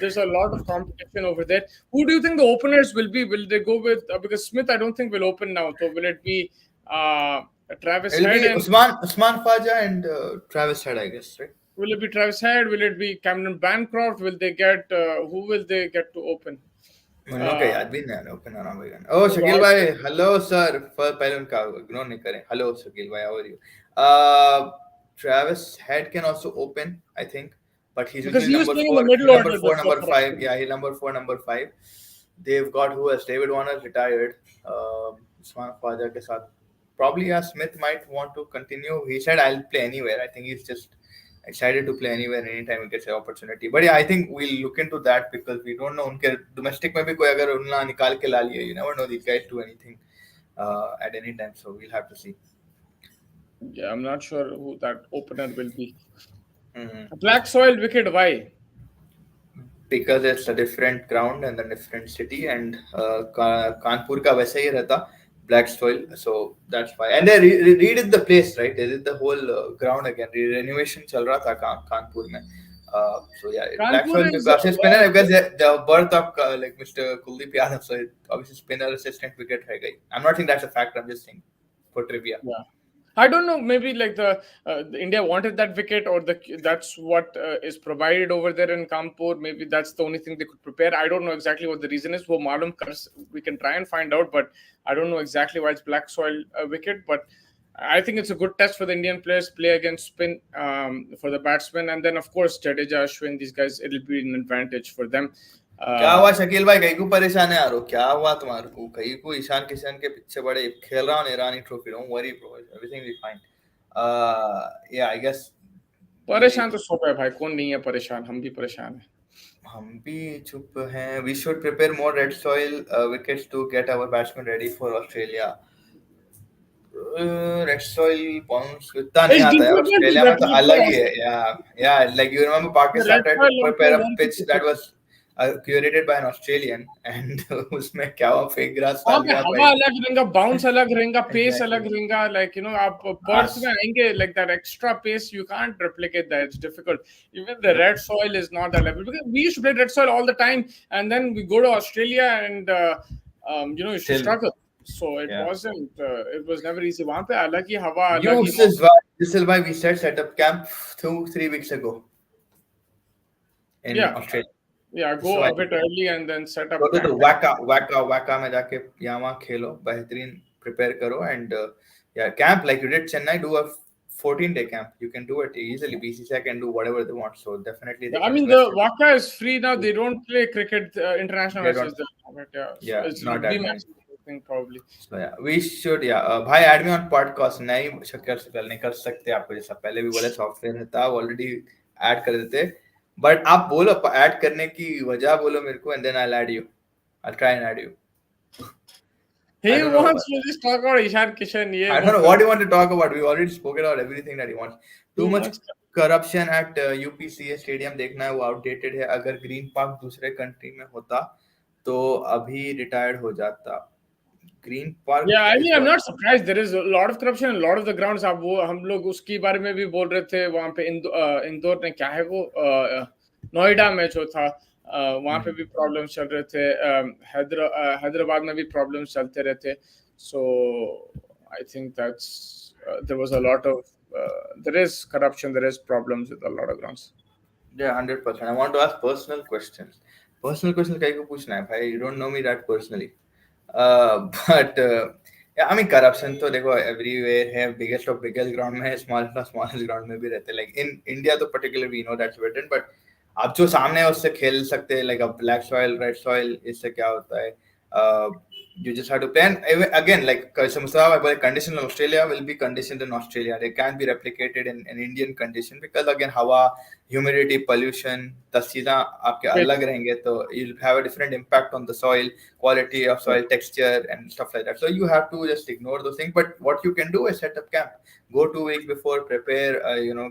there's a lot of competition over there. Who do you think the openers will be? Will they go with because Smith? I don't think will open now. So will it be uh, Travis it'll Head, be and Usman Khawaja and Travis Head, I guess, right? will it be Travis Head? Will it be Cameron Bancroft? Will they get who will they get to open? उन लोग का Uh, याद भी नहीं आ रहा open आना भाई ओ शकील Rod, भाई हेलो सर पहले उनका इग्नोर नहीं करें हेलो शकील भाई how are you Travis Head can also open I think but he's because usually he was number playing in 4 the middle number order 4 before number for 5 Australia. yeah he's number 4 number 5 they've got who else David Warner retired Usman Khawaja के साथ probably yeah Smith might want to continue he said I'll play anywhere I think he's just excited to play anywhere anytime he gets an opportunity. But yeah, I think we'll look into that because we don't know उनके domestic में भी कोई अगर उन्ना निकाल के ला लिया you never know these guys do anything at any time so we'll have to see. Yeah, I'm not sure who that opener will be. Mhm. Black soil wicket. Why? Because it's a different ground and a different city and Kanpur का वैसा ही रहता black soil so that's why and they redid the place right they did the whole ground again renovation चल रहा था कानपुर में so yeah black Kanpur soil is because spinner because the birth of like Mr. Kuldeep Yadav so obviously spinner assistant wicket है गई I'm not saying that's a fact I'm just saying for trivia. yeah. I don't know. Maybe like the India wanted that wicket, or that's what is provided over there in Kanpur. Maybe that's the only thing they could prepare. I don't know exactly what the reason is. We can try and find out, but I don't know exactly why it's black soil wicket. But I think it's a good test for the Indian players play against spin for the batsmen, and then of course Jadeja, Ashwin, these guys. It'll be an advantage for them. क्या Uh, हुआ शकील भाई कहीं को परेशान है यारो क्या हुआ तुम्हारे को कहीं को ईशान किशन के पीछे बड़े खेल रहा हूँ Irani trophy don't worry bro everything will fine yeah I guess परेशान तो सब है भाई, कौन नहीं है परेशान, हम भी परेशान हैं. हम भी चुप हैं we should prepare more red soil wickets to get our batsmen ready for Australia red soil bounce इतना नहीं It's आता यार difficult to ऑस्ट्रेलिया में तो replicate अलग ही है Australia. या like you remember The Pakistan red tried to soil also prepare a won't be pitch that difficult. was curated by an Australian and उसमें क्या हुआ फेक ग्रास वहां डाल पे दिया हवा भाई अलग रहेगा, बाउंस अलग रहेगा, पेस अलग exactly रहेगा. लाइक आप पर्थ में us आएंगे, like that extra pace you can't replicate that. It's difficult. Even the yep red soil is not that level because we used to play red soil all the time, and then we go to Australia and you used to still struggle. So it yeah wasn't. It was never easy. वहां पे अलग ही हवा, you अलग ही this is why we said set up camp 2-3 weeks ago in yeah, Australia yeah. this is Go why a bit early and then set go up to the camp. waka में जाके यहाँ वहाँ खेलो बेहतरीन prepare करो and yeah camp like you did Chennai do a 14-day camp you can do it easily BCCI can do whatever they want so definitely they I can mean, invest the in Waka is free now. They don't play cricket international they don't matches there. But yeah, so yeah it's not rugby that many matches, I think probably. so yeah we should yeah भाई add me on podcast नहीं शक्ल नहीं कर सकते आपको जैसा पहले भी बोले सॉफ्टवेयर था ऑलरेडी ऐड कर देते बट आप बोलो ऐड करने की वजह बोलो मेरे को and then I'll add you I'll try and add you I He don't know wants to just talk about Ishan Kishan. Ye I wo don't know kar what do you want to talk about. We already spoken about everything that he wants. Too too much much. corruption at UPCA stadium देखना है वो outdated है अगर green park दूसरे country में होता तो अभी रिटायर्ड हो जाता green Yeah, park I is mean, I'm what not surprised. There is a lot of corruption in a lot of the grounds. आप वो हम लोग उसके बारे में भी बोल रहे थे वहाँ पे इंदौर में क्या है वो नोएडा में जो था वहाँ पे भी प्रॉब्लम्स चल रहे थे हैदराबाद में भी प्रॉब्लम्स चलते रहते so I think that's there was a lot of there is corruption, there is problems with a lot of grounds. Yeah, 100%. I want to ask personal questions. Personal questions कहीं को पूछना है भाई. You don't know me that personally. But yeah, I mean corruption तो देखो everywhere है. Biggest of biggest ground में है, smallest ground में भी रहते हैं. Like in India तो particularly we know that's written. But आप जो सामने है उससे खेल सकते हैं. Like a black soil, red soil इससे क्या होता है? You just have to plan. Again, like Mustafa, condition in Australia will be conditioned in Australia. They can't be replicated in an Indian condition because again, hawa, humidity, pollution, the चीज़ें आपके Which, अलग रहेंगे, तो you'll have a different impact on the soil, quality of soil, texture, and stuff like that. So you have to just ignore those things. But what you can do is set up camp. Go 2 weeks before, prepare.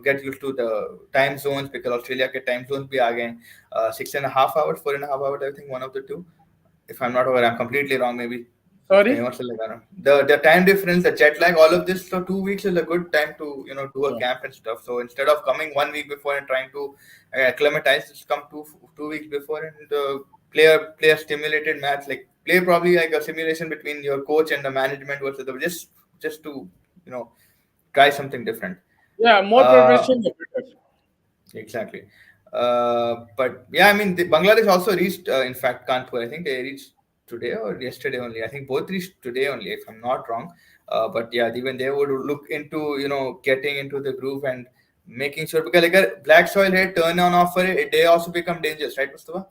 Get used to the time zones because Australia के time zones भी आ गए हैं. 6.5 hours, 4.5 hours, I think one of the two. If I'm not aware, I'm completely wrong. Maybe sorry. कहीं और से लगा रहा हूँ. The time difference, the jet lag, all of this. So 2 weeks is a good time to do a Yeah. camp and stuff. So instead of coming 1 week before and trying to acclimatize, just come 2 weeks before and play a stimulated match. Like play probably like a simulation between your coach and the management versus just to you know try something different. Yeah, more Uh, preparation, the better. Exactly. But yeah, I mean, Bangladesh also reached, in fact, Kanpur. I think they reached today or yesterday only. I think both reached today only, if I'm not wrong. But yeah, even they would look into, getting into the groove and making sure because like a black soil here, turn on off for it, they also become dangerous, right, Mustafa?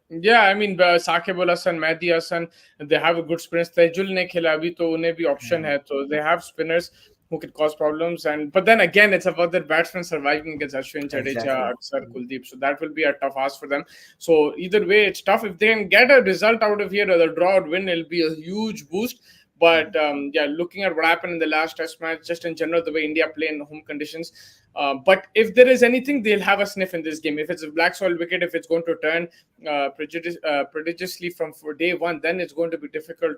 Yeah, I mean, Sakib Al Hasan, Mehdi Hasan, they have a good spinners. Tejul ne khela abhi, to unhe bhi option hai. So they have spinners who can cause problems. And but then again, it's about their batsmen surviving against Ashwin, Jadeja, Exactly. Akshar, Kuldeep. So that will be a tough ask for them. So either way, it's tough. If they can get a result out of here, or the draw or win, it'll be a huge boost. But yeah, looking at what happened in the last Test match, just in general, the way India play in home conditions. But if there is anything, they'll have a sniff in this game. If it's a black soil wicket, if it's going to turn prodigiously from for day one, then it's going to be difficult,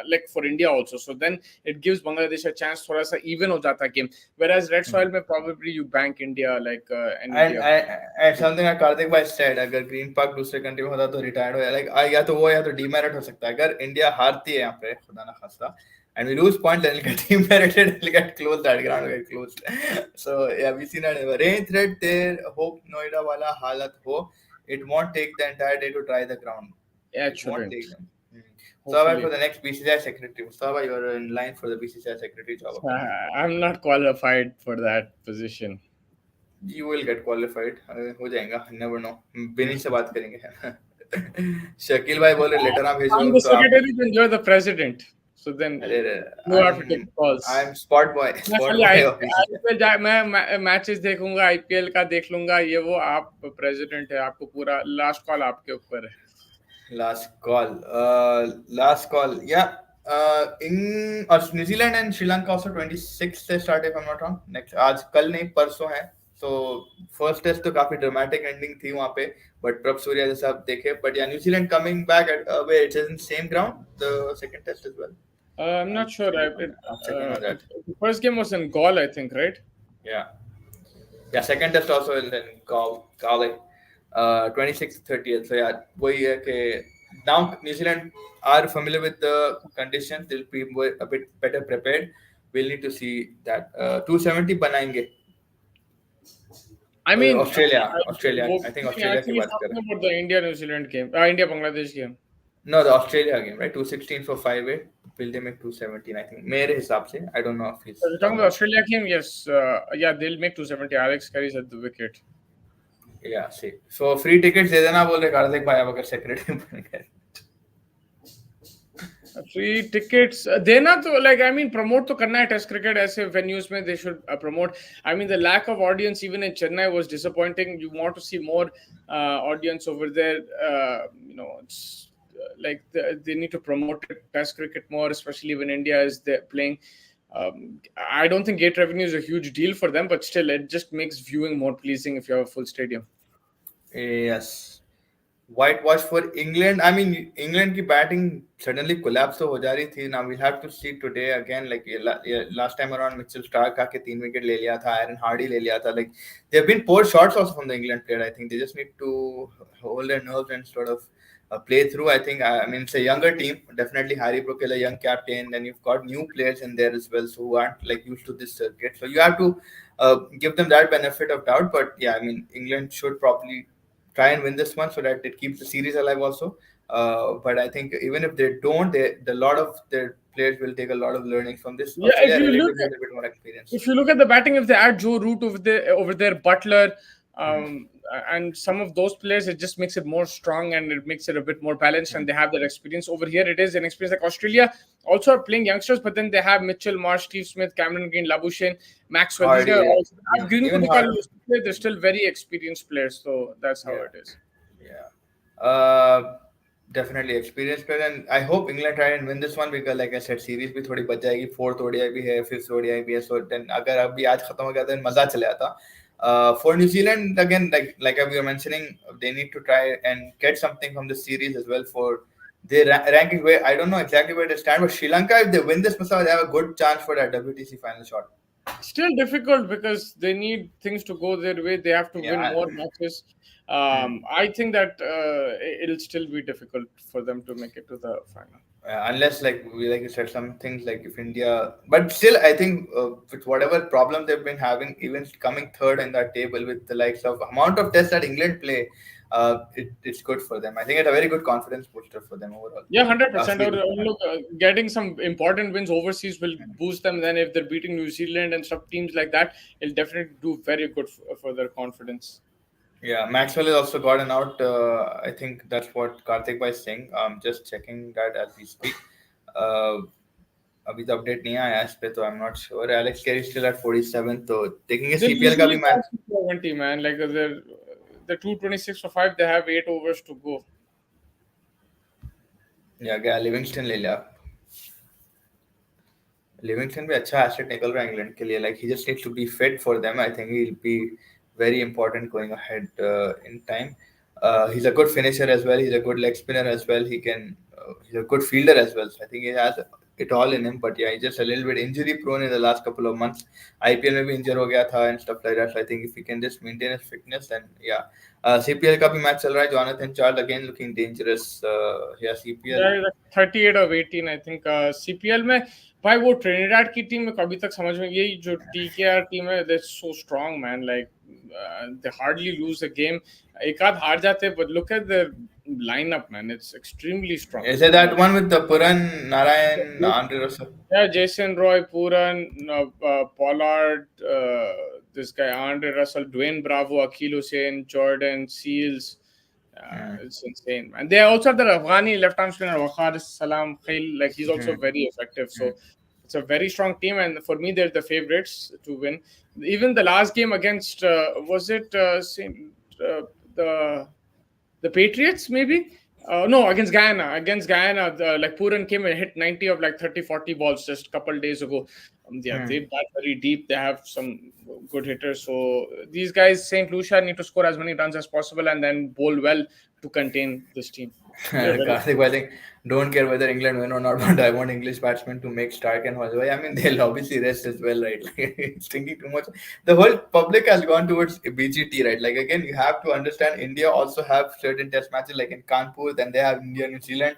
like for India also. So then it gives Bangladesh a chance, thoda sa even ho jata game. Whereas red soil, may probably you bank India like any day And, of. and something that Karthik bhai said, अगर green park दूसरे country में होता तो retired हो या like या तो वो या तो डीमेरिट हो सकता है. अगर इंडिया हारती है यहाँ पे खुदा ना खास्ता and we lose points, then it'll get demerited, it'll get closed, that ground will get closed. So yeah, we see that rain threat there. Hope Noida wala halat ho. It won't take the entire day to dry the ground. Yeah, it It won't shouldn't. take them. Mustafa for Hopefully. the next BCCI secretary. Mustafa, you are in line for the BCCI secretary job upcoming. I'm not qualified for that position. You will get qualified. हो जाएगा. Never know. बिनी से बात करेंगे. शकील भाई बोले letter ना भेजो I'm the तो आप. secretary, then you're the president. So then अरे you have to take calls. I'm spot boy. मैं Spot खाली boy of BCCI. आईपीएल मैं मैचेस देखूंगा, आईपीएल का देख लूंगा, ये वो. आप प्रेसिडेंट है, आपको पूरा लास्ट कॉल आपके ऊपर है. Last call. Last call. Yeah. In New Zealand and Sri Lanka also 26th से start if I'm not wrong. Next आज कल नहीं परसों है. So first test तो काफी dramatic ending थी वहाँ पे. But प्रभ सूर्या जैसा आप देखे. But yeah, New Zealand coming back at where it is in same ground. The second test as well. I'm not sure. I'm checking on that. The first game was in Gaul, I think, right? Yeah. Yeah, second test also in Galway. 26th 30th. So yeah, वही है कि now New Zealand are familiar with the conditions. They'll be a bit better prepared. We'll need to see that 270 बनाएंगे. I mean, Australia. I think I Australia की think he's बात कर रहे talking हैं. about the India New Zealand game, India Bangladesh game. No, the Australia game, right? 216 for 5-8. Will they make 217? I think. मेरे हिसाब से. I don't know if he's So we're talking about Australia game, yes. Yeah, they'll make 270. Alex Carey's at the wicket. Yeah, see. So free tickets दे देना बोल रहे कार्तिक भाई अब अगर secretary बन गए. Free tickets देना तो like I mean promote तो करना है टेस्ट क्रिकेट ऐसे venues में they should promote. I mean the lack of audience even in Chennai was disappointing. You want to see more audience over there. It's like they need to promote test cricket more, especially when India is there playing. I don't think gate revenue is a huge deal for them, but still it just makes viewing more pleasing if you have a full stadium. Yes. Whitewash for England. I mean, England की batting suddenly collapse तो हो जा रही थी. Now we'll have to see today again. Like last time around, Mitchell Stark आके 3 wicket ले लिया था. Aaron Hardy ले लिया था. Like there have been poor shots also from the England player. I think they just need to hold their nerves and sort of play through. I think. I mean, it's a younger team. Definitely Harry Brooke is a young captain. Then you've got new players in there as well, so who aren't like used to this circuit. So you have to give them that benefit of doubt. But yeah, I mean, England should probably try and win this one so that it keeps the series alive also. But I think even if they don't, a lot of their players will take a lot of learning from this. Yeah, Australia relatively has a bit more experience. if you look at the batting, if they add Joe Root over there, Butler, and some of those players, it just makes it more strong and it makes it a bit more balanced, and they have that experience. Over here it is an experience. Like Australia also are playing youngsters, but then they have Mitchell Marsh, Steve Smith, Cameron Green, Labuschagne, Maxwell. These guys Hardy, also have Green even Kudikal Hard. used to play. They're still very experienced players, so that's how Yeah, it is. yeah. Definitely experienced player, and I hope England try and win this one because, like I said, series भी थोड़ी बच जाएगी. Fourth ODI भी है, fifth ODI भी है. So then अगर अभी आज खत्म हो गया तो मजा चले आता. For New Zealand again, like we were mentioning, they need to try and get something from the series as well for their ranking. Where I don't know exactly where they stand, but Sri Lanka, if they win this, they have a good chance for that WTC final shot. Still difficult because they need things to go their way. They have to win Yeah. more matches. Hmm. I think that it'll still be difficult for them to make it to the final. Unless like you said, some things like if India, but still I think with whatever problem they've been having, even coming third in that table with the likes of amount of tests that England play, it's good for them. I think it's a very good confidence booster for them overall. Yeah, 100%. Or Feel, look, getting some important wins overseas will boost them. Then if they're beating New Zealand and some teams like that, it'll definitely do very good for their confidence. yeah, Maxwell has also gotten out. I think that's what Karthik was saying. Just checking that as we speak. Uh, अभी तो update नहीं आया इस पे तो I am not sure. Alex Carey still at 47, तो देखेंगे They CPL का भी usually match. pass to 70, man. Like they're 226 for 5. They have 8 overs to go. या गया लिविंगस्टन ले लिया. लिविंगस्टन भी अच्छा एसेट निकल रहा है इंग्लैंड के लिए. Like he just needs to be fit for them. I think he will be very important going ahead in time. He's a good finisher as well. He's a good leg spinner as well. He's a good fielder as well. So I think he has it all in him. But yeah, he's just a little bit injury prone in the last couple of months. IPL में भी injured हो गया था and stuff like that. So I think if he can just maintain his fitness, then yeah. CPL का भी match चल रहा है. Jonathan Charles again looking dangerous. Yeah, CPL. Yeah, 38 of 18, I think. CPL में भाई वो ट्रिनिडाड की team में कभी तक समझ में यही जो TKR टीम है, they're so strong, man. Like they hardly lose a game. एक आध हार जाते, but look at the lineup, man. It's extremely strong. Is it that one with the Puran, Narayan, Andre Russell? Yeah, Jason Roy, Puran, Pollard, this guy Andre Russell, Dwayne Bravo, Akhil Hussain, Jordan, Seals. It's insane, man. They also have the Afghani left arm spinner Waqar Salam Khail. Like he's also very effective. So it's a very strong team, and for me, they're the favorites to win. Even the last game against was it the Patriots maybe. No, against Guyana. Like Puran came and hit 90 of like 30, 40 balls just a couple days ago. They bat very deep. They have some good hitters. So these guys, St. Lucia, need to score as many runs as possible and then bowl well to contain this team. Karthik, I think don't care whether England win or not, but I want English batsmen to make Stark and Holloway. I mean, they'll obviously rest as well, right? It's thinking too much. The whole public has gone towards BGT, right? Like again, you have to understand India also have certain test matches like in Kanpur, then they have India, New Zealand,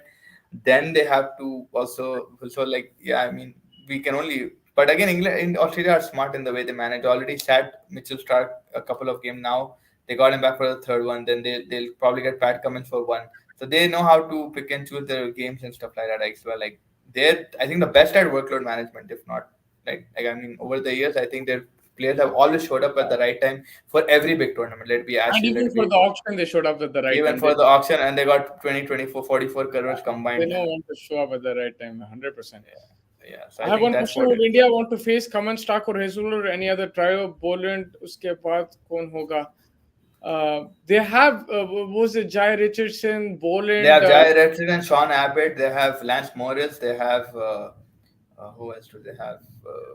then they have to also like yeah. I mean, we can only. But again, England and Australia are smart in the way they manage. Already sat Mitchell Stark a couple of games now. They got him back for the third one. Then they'll probably get Pat Cummins for one. So they know how to pick and choose their games and stuff like that as well. Like they're, I think, the best at workload management, if not like I mean, over the years, I think their players have always showed up at the right time for every big tournament. Let it be And Ashes, let even it for be the auction, they showed up at the right even time. for the auction, and they got 20, 24, 44 crores They combined. know when to show up at the right time, 100%. Yeah, so I I have think one that's question. what Would it is. India want to face Cummins, Stark or Hazel or any other trio? Boland, उसके बाद कौन होगा? They have what was it Jai Richardson, Boland. They have Jai Richardson, Sean Abbott, they have Lance Morris, they have who else do they have?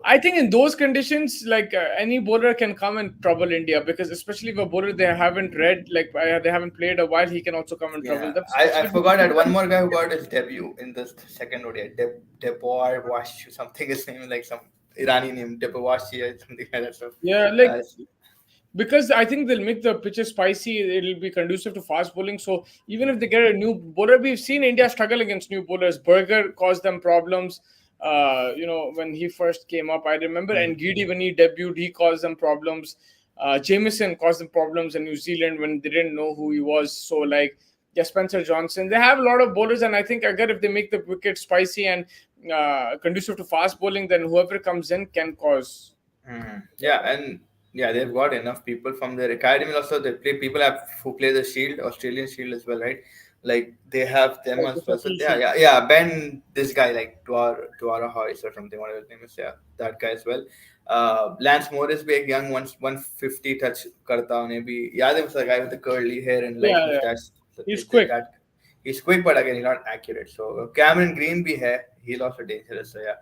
I think in those conditions, like any bowler can come and trouble India because especially if a bowler they haven't read, like they haven't played a while, he can also come and trouble Yeah, them. I Especially forgot that one more guy who got his debut in the second ODI, Deboar Wash, something his name like some Irani name, Debowashi or something like that. So, yeah, like uh, because I think they'll make the pitches spicy. It'll be conducive to fast bowling. So even if they get a new bowler, we've seen India struggle against new bowlers. Berger caused them problems. When he first came up, I remember, and Gidi when he debuted, he caused them problems. Jameson caused them problems in New Zealand when they didn't know who he was. So like, yeah, Spencer Johnson, they have a lot of bowlers, and I think again if they make the wicket spicy and conducive to fast bowling, then whoever comes in can cause. yeah, and Yeah, they've got enough people from their academy. Also, they play people have who play the Shield, Australian Shield as well, right? Like they have them Like as the well. So Sheffield yeah, Shield. yeah. Ben, this guy like Tuara Hoyce or something, whatever his name is. Yeah, that guy as well. Lance Morris, be a young 150 touch karta hone bhi. Yeah, there was a guy with the curly hair and light Yeah, yeah. mustache. So He's quick. that he's quick, but again, he's not accurate. So Cameron Green bhi hai. He's also dangerous. So yeah,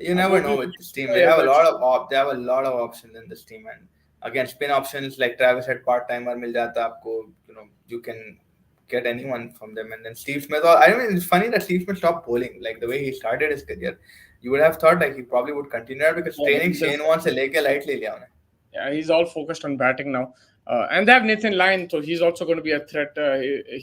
you never वो know भी with this team. They yeah, have a that's lot true. of they have a lot of options in this team, and again, spin options like Travis had part timer मिल जाता आपको. You know, you can get anyone from them, and then Steve Smith. Or I mean, it's funny that Steve Smith stopped bowling. Like the way he started his career, you would have thought like he probably would continue that because Yeah, training the Shane Warne से लेके light ले लिया उन्हें. Yeah, he's all focused on batting now. And they have Nathan Lyon, so he's also going to be a threat.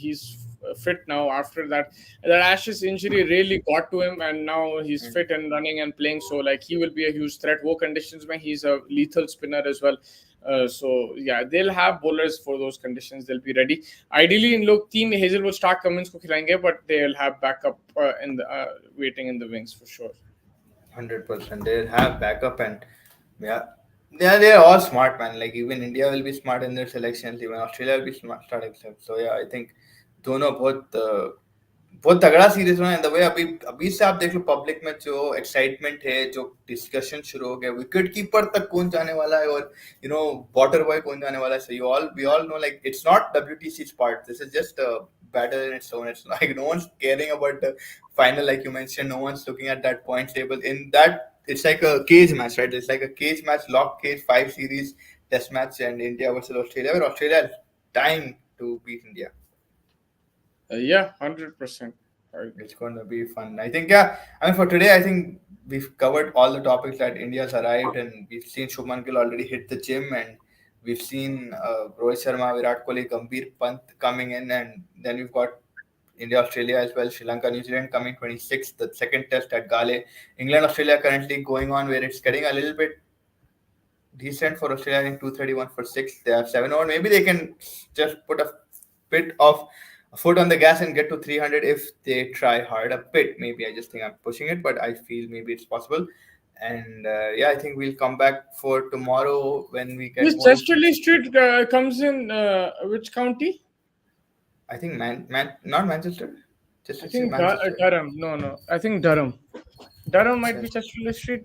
He's fit now after that. That Ashes injury really got to him, and now he's fit and running and playing. So, like, he will be a huge threat. Wo conditions, mein, he's a lethal spinner as well. So yeah, they'll have bowlers for those conditions. They'll be ready. Ideally, in look, team Hazelwood Stark Cummins ko खिलाएंगे, but they'll have backup in the waiting in the wings for sure. 100%. They have backup and yeah, they're all smart, man. Like even India will be smart in their selections. Even Australia will be smart starting. So yeah, I think दोनों बहुत तगड़ा series होना है the way अभी अभी से आप देख लो पब्लिक में जो एक्साइटमेंट है जो डिस्कशन शुरू हो गया विकेट कीपर तक कौन जाने वाला है और यू नो बॉटर बॉय कौन जाने वाला है so you all we all know like it's not WTC's part this is just a battle in its own it's like no one's caring about the final like you mentioned no one's looking at that point table in that it's like a cage match right it's like a cage match lock cage 5 series test match and India versus Australia where Australia is dying to beat India. Yeah, 100%. It's going to be fun. I think, yeah. I mean, for today, I think we've covered all the topics that India's arrived, and we've seen Shubman Gill already hit the gym, and we've seen Rohit Sharma, Virat Kohli, Gambhir Pant coming in, and then we've got India, Australia as well, Sri Lanka, New Zealand coming 26th, the second test at Gale. England, Australia currently going on where it's getting a little bit decent for Australia. I think 231 for six. They have 7 over. Maybe they can just put a bit of a foot on the gas and get to 300 if they try hard a bit. Maybe I just think I'm pushing it, but I feel maybe it's possible. And yeah, I think we'll come back for tomorrow when we get This more Chesterley information. Street comes in which county? I think not Manchester, just I it's in think Manchester. Durham. No, no. I think Durham. Durham might be Chest- Chesterley Street.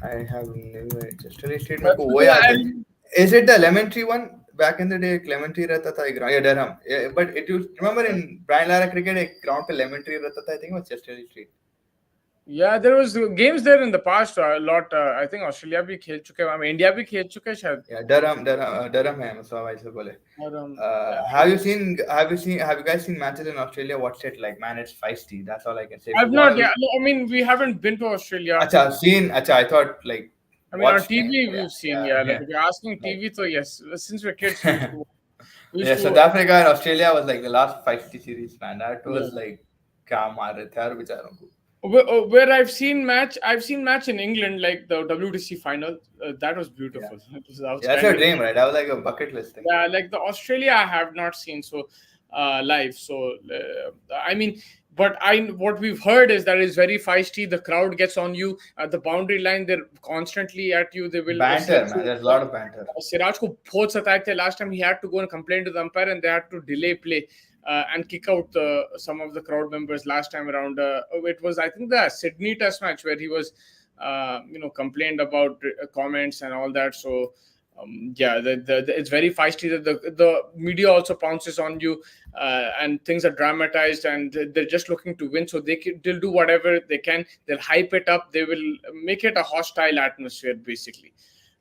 I have never Manchester State. मेरे को वो Because याद है. Is it the lemon tree one? Back in the day, lemon tree रहता था एक ground. Yeah, Durham. Yeah, but it used remember in Brian Lara cricket एक ground पे lemon tree रहता था. I think it was Chester Street. yeah, there was games there in the past a lot. I think Australia भी खेल चुके हैं. I mean, India भी खेल चुके हैं शायद. Yeah, Durham है मतलब ऐसे बोले. Yeah, Have you guys seen matches in Australia? What's it like? Man, it's feisty. That's all I can say. If I've you want not. to Yeah, look, no, I mean, we haven't been to Australia. I thought like I mean, on watched. TV Yeah, we've seen. yeah, Yeah, like yeah. if you're asking Like, TV, so yes. Since we're kids, we used to. We used yeah, to. South Africa and Australia was like the last feisty series, man. That Yeah. was like क्या मार रहे थे यार बेचारों को. Where I've seen match in England, like the WTC final. That was Yeah. beautiful. It was Yeah, that's your outstanding. dream, right? That was like a bucket list thing. Yeah, like the Australia I have not seen so live. So I mean, but I what we've heard is that it's very feisty. The crowd gets on you at the boundary line. They're constantly at you. They will Banter, man. There's a lot of banter. Siraj को बहुत सताए थे last time. He had to go and complain to the umpire, and they had to delay play. And kick out some of the crowd members last time around. It was, I think, the Sydney Test match where he was, complained about comments and all that. So, yeah, it's very feisty. That the media also pounces on you, and things are dramatized, and they're just looking to win. So they'll do whatever they can. They'll hype it up. They will make it a hostile atmosphere, basically.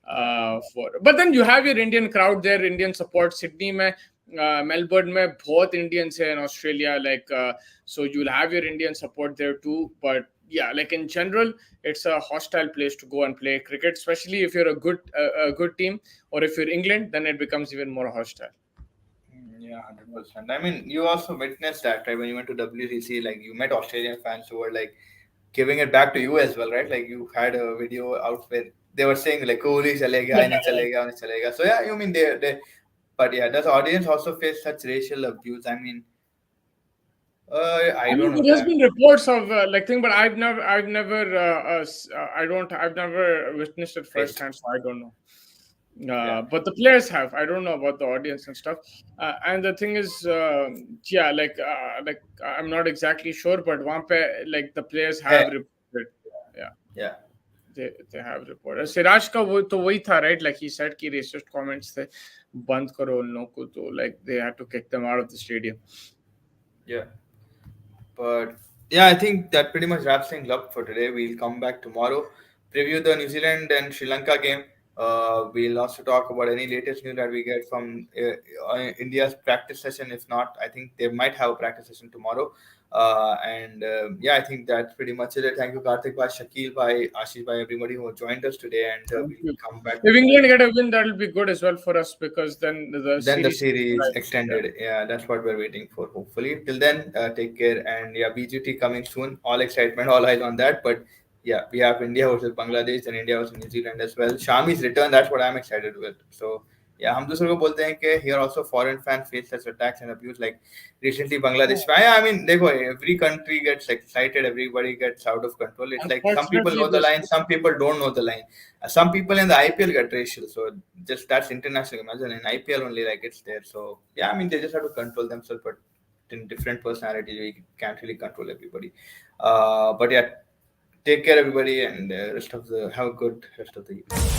But then you have your Indian crowd there, Indian support. Sydney में Melbourne में बहुत Indians है in Australia, like so you'll have your Indian support there too. But yeah, like in general, it's a hostile place to go and play cricket, especially if you're a good team, or if you're England, then it becomes even more hostile. Yeah, 100%. I mean, you also witnessed that, right? When you went to WCC, like you met Australian fans who were like giving it back to you as well, right? Like you had a video out where they were saying like Kohli chalega, nahi chalega, nahi chalega. So yeah, you mean they but yeah, does audience also face such racial abuse? I mean, I I don't mean, know there has that. been reports of like thing, but I've never, I don't, I've never witnessed it Faced. firsthand, so I don't know. Yeah. But the players have. I don't know about the audience and stuff. And the thing is, yeah, like I'm not exactly sure, but वहाँ पे like the players Hey. have reported. Yeah, Yeah. they have reported. Siraj का वो तो वही था, right? Like he said कि racist comments थे, बंद करो उन लोगों को, तो like they had to kick them out of the stadium. Yeah. But yeah, I think that pretty much wraps things up for today. We'll come back tomorrow, preview the New Zealand and Sri Lanka game. We'll also talk about any latest news that we get from India's practice session. If not, I think they might have a practice session tomorrow. And yeah, I think that's pretty much it. Thank you, Karthik, bhai, Shakil, bhai, Ashish, bhai, everybody who joined us today. And Thank we'll you. come back. If England get a win, that'll be good as well for us because then the Then the series. series Yeah. extended. Yeah, that's what we're waiting for. Hopefully, till then, take care. And yeah, BGT coming soon. All excitement, all eyes on that. But yeah, we have India versus Bangladesh and India versus New Zealand as well. Shami's return. That's what I'm excited with. So yeah, हम दूसरों को बोलते हैं कि here also foreign fan face such attacks and abuse like recently Bangladesh. I mean, देखो, every country gets excited, everybody gets out of control. It's like some people Unfortunately, know the this. line, some people don't know the line. Some people in the IPL get racial, so just that's international. Imagine in IPL only like it's there. So yeah, I mean they just have to control themselves, but in different personalities we can't really control everybody. But yeah, take care everybody, and rest of the have a good rest of the evening.